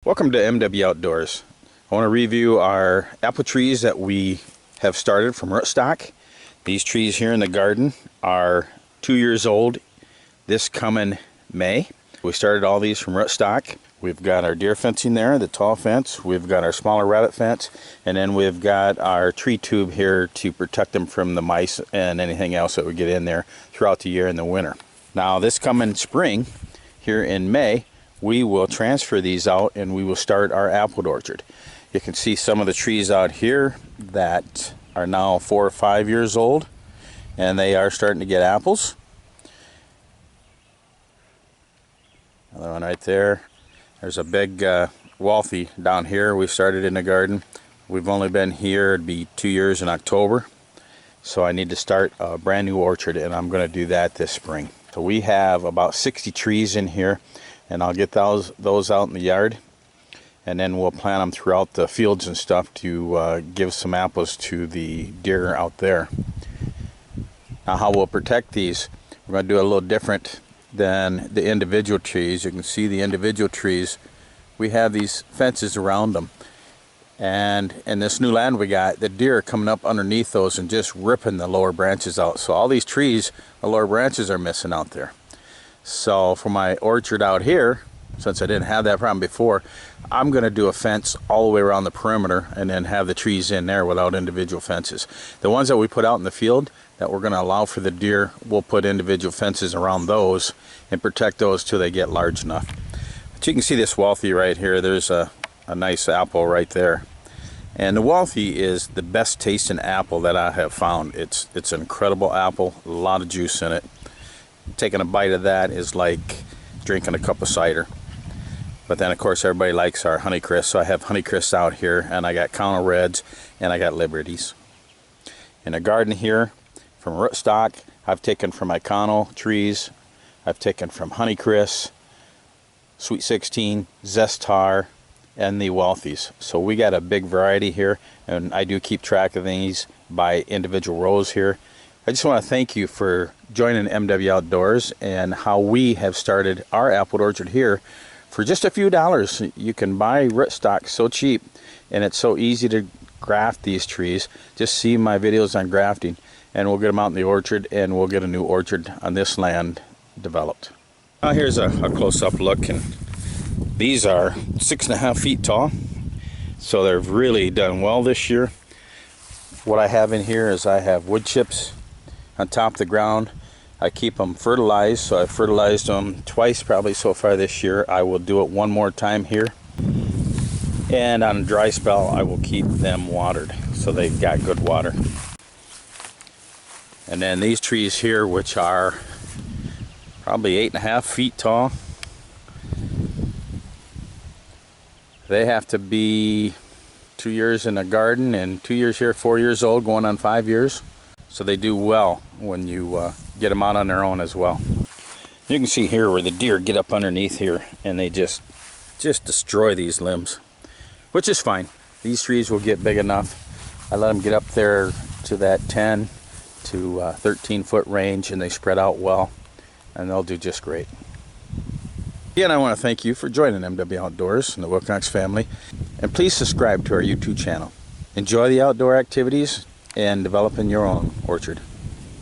Welcome to MW Outdoors. I want to review our apple trees that we have started from rootstock. These trees here in the garden are 2 years old this coming May. We started all these from rootstock. We've got our deer fencing there, the tall fence. We've got our smaller rabbit fence. And then we've got our tree tube here to protect them from the mice and anything else that would get in there throughout the year in the winter. Now this coming spring, here in May, we will transfer these out and we will start our apple orchard. You can see some of the trees out here that are now 4 or 5 years old, and they are starting to get apples. Another one right there. There's a big Walthy down here we started in the garden. We've only been here, it'd be 2 years in October. So I need to start a brand new orchard, and I'm going to do that this spring. So we have about 60 trees in here, and I'll get those out in the yard, and then we'll plant them throughout the fields and stuff to give some apples to the deer out there. Now how we'll protect these, we're going to do a little different than the individual trees. You can see the individual trees, we have these fences around them, and in this new land we got, the deer are coming up underneath those and just ripping the lower branches out. So all these trees, the lower branches are missing out there. So for my orchard out here, since I didn't have that problem before, I'm going to do a fence all the way around the perimeter and then have the trees in there without individual fences. The ones that we put out in the field that we're going to allow for the deer, we'll put individual fences around those and protect those till they get large enough. But you can see this Walthy right here. There's a nice apple right there. And the Walthy is the best tasting apple that I have found. It's an incredible apple, a lot of juice in it. Taking a bite of that is like drinking a cup of cider. But then of course everybody likes our Honeycrisp, so I have Honeycrisp out here, and I got Counter Reds and I got Liberties. In the garden here, from rootstock, I've taken from my Cono trees, I've taken from Honeycrisp, Sweet 16, Zestar, and the Walthys. So we got a big variety here, and I do keep track of these by individual rows here. I just want to thank you for joining MW Outdoors and how we have started our apple orchard here. For just a few dollars, you can buy rootstock so cheap, and it's so easy to graft these trees. Just see my videos on grafting, and we'll get them out in the orchard, and we'll get a new orchard on this land developed. Now here's a close-up look, and these are 6.5 feet tall, so they've really done well this year. What I have in here is I have wood chips on top of the ground. I keep them fertilized, so I've fertilized them twice probably so far this year. I will do it one more time here, and on a dry spell I will keep them watered so they've got good water. And then these trees here, which are probably 8.5 feet tall, they have to be 2 years in the garden and 2 years here, 4 years old, going on 5 years. So they do well when you get them out on their own as well. You can see here where the deer get up underneath here, and they just destroy these limbs, which is fine. These trees will get big enough. I let them get up there to that 10 to 13 foot range, and they spread out well, and they'll do just great. Again, I want to thank you for joining MW Outdoors and the Wilcox family, and please subscribe to our YouTube channel. Enjoy the outdoor activities and developing your own orchard.